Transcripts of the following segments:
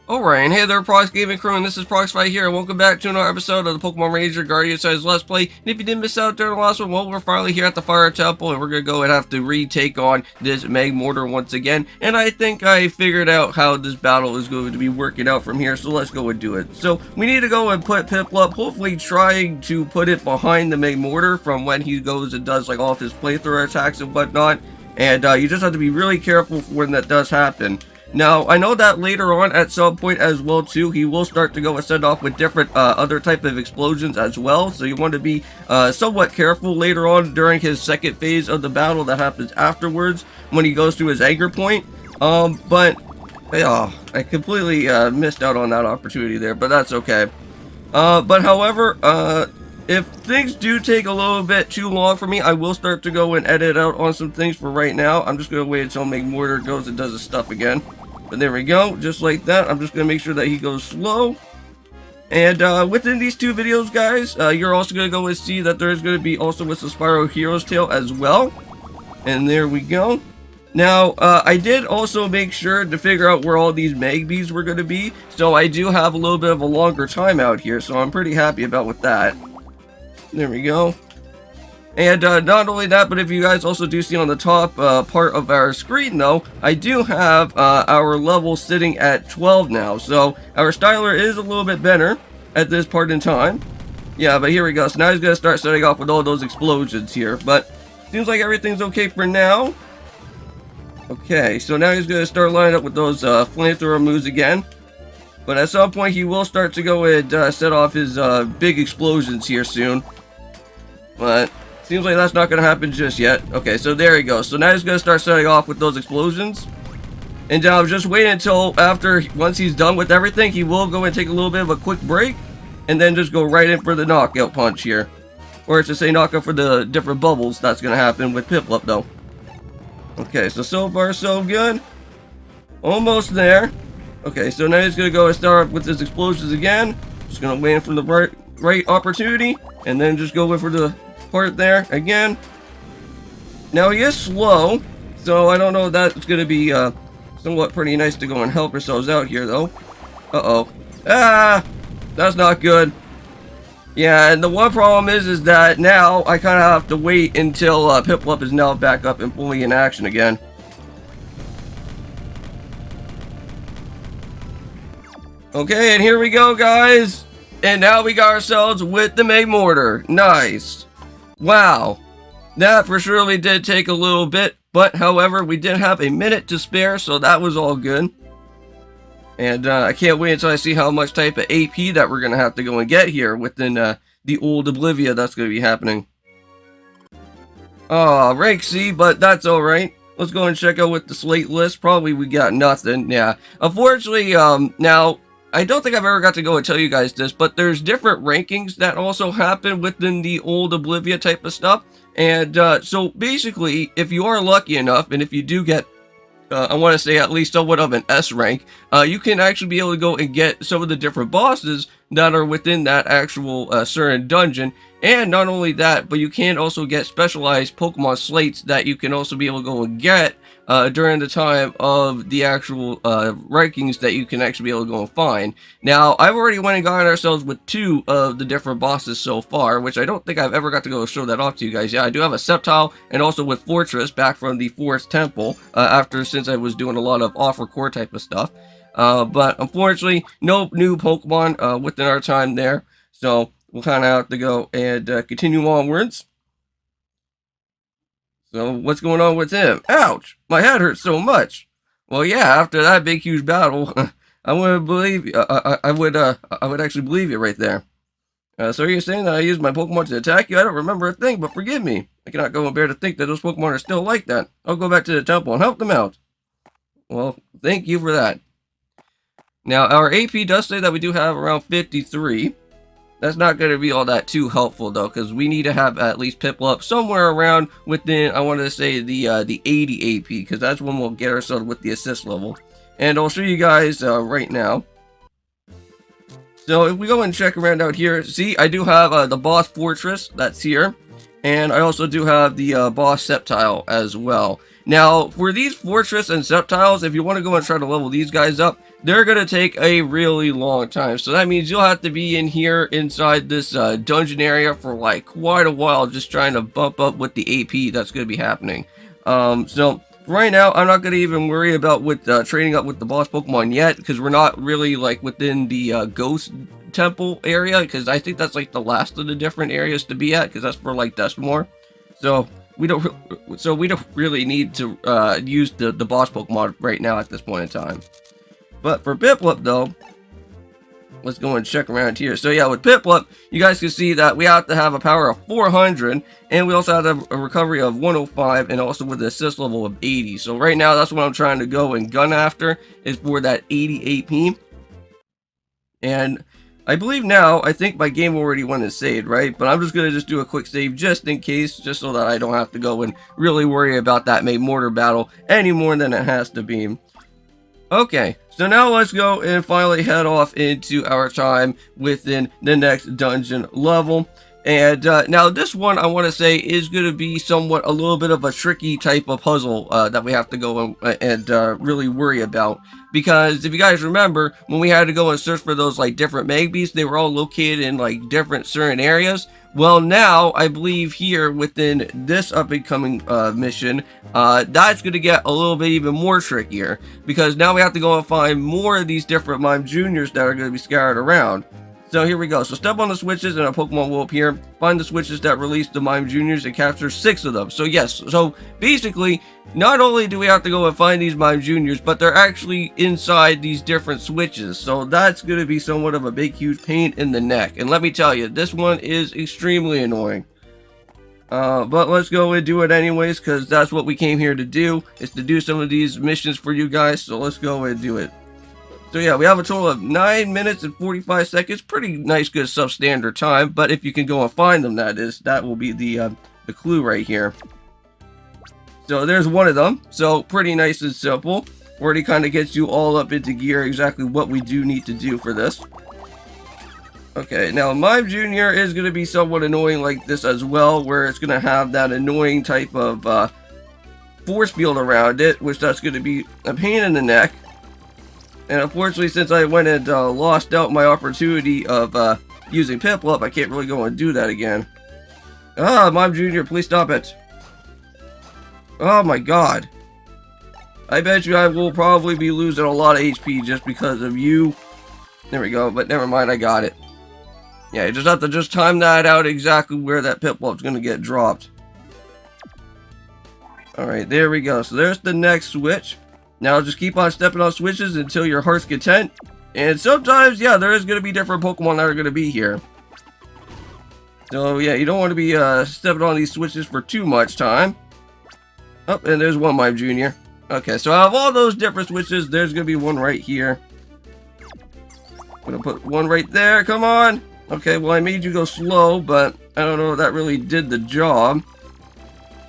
Alright, and hey there, Prox Gaming Crew, and this is Proxify here, and welcome back to another episode of the Pokemon Ranger Guardian Size Let's Play. And if you didn't miss out during the last one, well, we're finally here at the Fire Temple, and we're gonna go and have to retake on this Magmortar once again. And I think I figured out how this battle is going to be working out from here, so let's go and do it. So, we need to go and put Piplup, hopefully trying to put it behind the Magmortar from when he goes and does like all of his playthrough attacks and whatnot. And you just have to be really careful when that does happen. Now, I know that later on at some point as well too, he will start to go and send off with different other type of explosions as well. So you want to be somewhat careful later on during his second phase of the battle that happens afterwards when he goes to his anger point. But yeah, I completely missed out on that opportunity there, but that's okay. But however, if things do take a little bit too long for me, I will start to go and edit out on some things for right now. I'm just going to wait until Magmortar goes and does his stuff again. But there we go, just like that. I'm just going to make sure that he goes slow. And within these two videos, guys, you're also going to go and see that there's going to be also with the Spyro Hero's Tail as well. And there we go. Now, I did also make sure to figure out where all these Magbees were going to be. So I do have a little bit of a longer time out here, so I'm pretty happy about with that. There we go. And not only that, but if you guys also do see on the top part of our screen, though, I do have our level sitting at 12 now. So our styler is a little bit better at this part in time. Yeah, but here we go. So now he's going to start setting off with all those explosions here. But seems like everything's okay for now. Okay, so now he's going to start lining up with those flamethrower moves again. But at some point, he will start to go and set off his big explosions here soon. But seems like that's not going to happen just yet. Okay, so there he goes. So now he's going to start setting off with those explosions. And I'm just waiting until once he's done with everything, he will go and take a little bit of a quick break. And then just go right in for the knockout punch here. Or to say knockout for the different bubbles that's going to happen with Piplup though. Okay, so far so good. Almost there. Okay, so now he's going to go and start with his explosions again. Just going to wait for the right opportunity. And then just go in for the part there again. Now he is slow, so I don't know if that's going to be somewhat pretty nice to go and help ourselves out here though. Uh-oh. Ah! That's not good. Yeah, and the one problem is that now I kind of have to wait until Piplup is now back up and fully in action again. Okay, and here we go, guys. And now we got ourselves with the Magmortar. Nice. Wow, that for surely did take a little bit, but however, we did have a minute to spare, so that was all good. And I can't wait until I see how much type of AP that we're going to have to go and get here within the old Oblivia that's going to be happening. Oh, rank C, but that's alright. Let's go and check out with the slate list. Probably we got nothing, yeah. Unfortunately, now, I don't think I've ever got to go and tell you guys this, but there's different rankings that also happen within the old Oblivia type of stuff. And so basically, if you are lucky enough, and if you do get, I want to say at least somewhat of an S rank, you can actually be able to go and get some of the different bosses that are within that actual certain dungeon. And not only that, but you can also get specialized Pokemon slates that you can also be able to go and get during the time of the actual rankings that you can actually be able to go and find. Now, I've already went and gotten ourselves with 2 of the different bosses so far, which I don't think I've ever got to go show that off to you guys. Yeah, I do have a Sceptile and also with Fortress back from the Forest Temple since I was doing a lot of off-record type of stuff. But unfortunately, no new Pokemon within our time there, so we'll kind of have to go and continue onwards. So what's going on with him? Ouch! My head hurts so much. Well, yeah, after that big huge battle, I wouldn't believe. I would actually believe you right there. So you're saying that I used my Pokemon to attack you? I don't remember a thing, but forgive me. I cannot go and bear to think that those Pokemon are still like that. I'll go back to the temple and help them out. Well, thank you for that. Now, our AP does say that we do have around 53. That's not going to be all that too helpful though, because we need to have at least Piplup somewhere around within, I wanted to say, the 80 AP, because that's when we'll get ourselves with the assist level. And I'll show you guys right now. So if we go and check around out here, see, I do have the boss Fortress that's here, and I also do have the boss Sceptile as well. Now, for these fortress and septiles, if you want to go and try to level these guys up, they're going to take a really long time. So that means you'll have to be in here inside this dungeon area for like quite a while, just trying to bump up with the AP that's going to be happening. So right now, I'm not going to even worry about with training up with the boss Pokemon yet, because we're not really like within the Ghost Temple area, because I think that's like the last of the different areas to be at, because that's for like Dustmore. So we don't really need to use the boss Pokemon right now at this point in time. But for Piplup though, let's go and check around here. So yeah, with Piplup, you guys can see that we have to have a power of 400, and we also have a recovery of 105, and also with the assist level of 80. So right now, that's what I'm trying to go and gun after, is for that 80 AP. And I believe now, I think my game already went and saved, right? But I'm just going to just do a quick save just in case, just so that I don't have to go and really worry about that Magmortar battle any more than it has to be. Okay, so now let's go and finally head off into our time within the next dungeon level. And now this one, I want to say, is going to be somewhat a little bit of a tricky type of puzzle that we have to go and really worry about. Because if you guys remember, when we had to go and search for those like different Magbees, they were all located in like different certain areas. Well, now I believe here within this up-and-coming mission, that's going to get a little bit even more trickier, because now we have to go and find more of these different Mime Juniors that are going to be scattered around. So here we go. So step on the switches and a Pokemon will appear. Find the switches that release the Mime Juniors and capture 6 of them. So yes, so basically, not only do we have to go and find these Mime Juniors, but they're actually inside these different switches. So that's going to be somewhat of a big, huge pain in the neck. And let me tell you, this one is extremely annoying. But let's go and do it anyways, because that's what we came here to do, is to do some of these missions for you guys. So let's go and do it. So yeah, we have a total of 9 minutes and 45 seconds. Pretty nice, good substandard time. But if you can go and find them, that will be the clue right here. So there's one of them. So pretty nice and simple. Already kind of gets you all up into gear exactly what we do need to do for this. Okay, now Mime Junior is going to be somewhat annoying like this as well, where it's going to have that annoying type of force field around it, which that's going to be a pain in the neck. And unfortunately, since I went and lost out my opportunity of using Piplup, I can't really go and do that again. Ah, Mime Junior, please stop it. Oh my god. I bet you I will probably be losing a lot of HP just because of you. There we go, but never mind, I got it. Yeah, you just have to just time that out exactly where that Piplup's going to get dropped. Alright, there we go. So there's the next switch. Now just keep on stepping on switches until your heart's content. And sometimes, yeah, there is going to be different Pokemon that are going to be here. So yeah, you don't want to be stepping on these switches for too much time. Oh, and there's one Mime Junior. Okay, so out of all those different switches, there's going to be one right here. I'm going to put one right there. Come on. Okay, well, I made you go slow, but I don't know if that really did the job.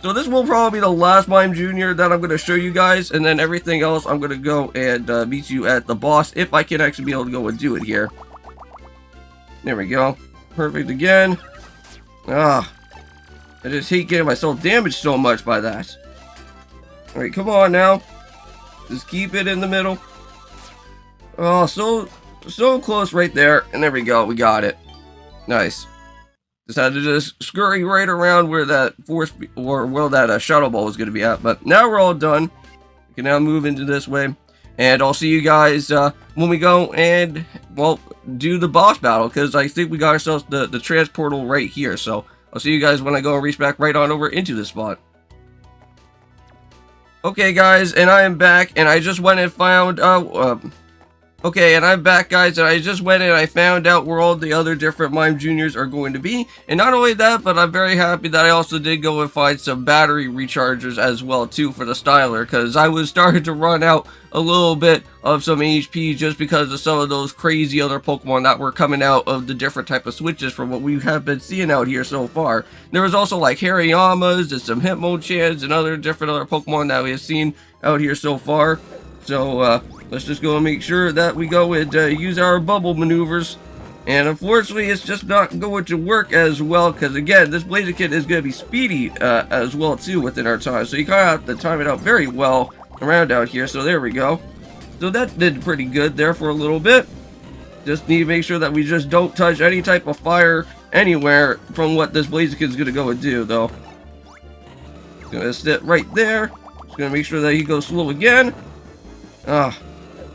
So this will probably be the last Mime Junior that I'm going to show you guys, and then everything else I'm going to go and meet you at the boss, if I can actually be able to go and do it here. There we go. Perfect again. Ah, I just hate getting myself damaged so much by that. Alright, come on now. Just keep it in the middle. Oh, so close right there, and there we go, we got it. Nice. Just had to just scurry right around where that shuttle ball was going to be at. But now we're all done. We can now move into this way. And I'll see you guys when we go and, well, do the boss battle. Because I think we got ourselves the transportal right here. So I'll see you guys when I go and reach back right on over into this spot. Okay, guys, and I am back. And I just went and found... Okay, and I'm back, guys, and I just went and I found out where all the other different Mime Juniors are going to be. And not only that, but I'm very happy that I also did go and find some battery rechargers as well, too, for the Styler. Because I was starting to run out a little bit of some HP just because of some of those crazy other Pokemon that were coming out of the different type of switches from what we have been seeing out here so far. There was also, like, Harayamas and some Hitmonchans and other Pokemon that we have seen out here so far. So, let's just go and make sure that we go and use our bubble maneuvers And unfortunately, it's just not going to work as well, because again, this Blaziken is going to be speedy as well too within our time. So you kind of have to time it out very well around out here. So there we go. So that did pretty good there for a little bit. Just need to make sure that we just don't touch any type of fire anywhere from what this Blaziken is going to go and do, though. Gonna sit right there. Just gonna make sure that he goes slow again. The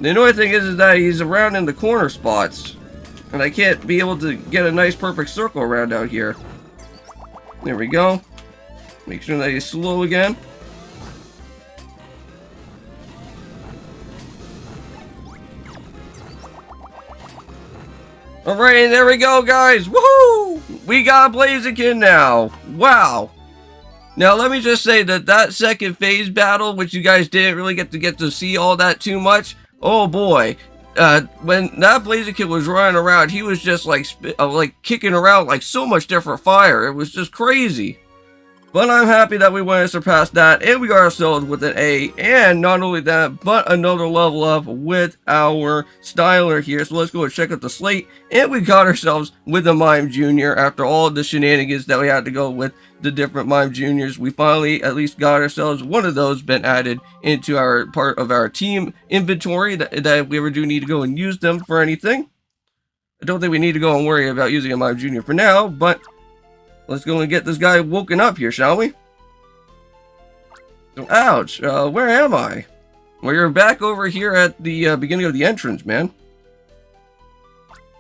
annoying thing is that he's around in the corner spots, and I can't be able to get a nice perfect circle around out here. There we go. Make sure that he's slow again. Alright, and there we go, guys. Woohoo! We got Blaziken now. Wow. Now, let me just say that second phase battle, which you guys didn't really get to see all that too much. Oh boy. When that Blaziken was running around, he was just like kicking around like so much different fire. It was just crazy. But I'm happy that we went and surpassed that, and we got ourselves with an A, and not only that, but another level up with our styler here. So let's go and check out the slate, and we got ourselves with a Mime Junior. After all the shenanigans that we had to go with the different Mime Juniors, we finally at least got ourselves one of those been added into our part of our team inventory, that if we ever do need to go and use them for anything. I don't think we need to go and worry about using a Mime Junior for now, but let's go and get this guy woken up here, shall we? So, ouch. Where am I? Well, you're back over here at the beginning of the entrance, man.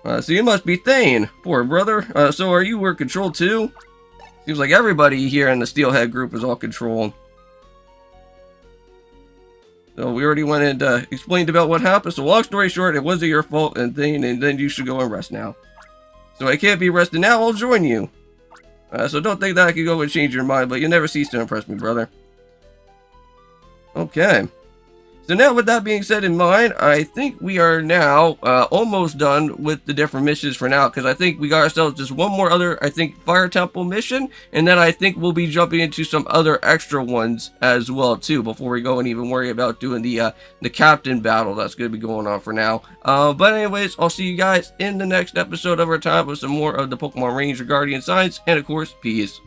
So you must be Thane. Poor brother. So are you controlled too? Seems like everybody here in the Steelhead group is all controlled. So we already went and explained about what happened. So long story short, it wasn't your fault, and then you should go and rest now. So I can't be resting now. I'll join you. So don't think that I could go and change your mind, but you never cease to impress me, brother. Okay. So now with that being said in mind, I think we are now almost done with the different missions for now, because I think we got ourselves just one more other, I think, Fire Temple mission, and then I think we'll be jumping into some other extra ones as well too, before we go and even worry about doing the captain battle that's going to be going on for now. But anyways, I'll see you guys in the next episode of our time with some more of the Pokemon Ranger Guardian Science, and of course, peace.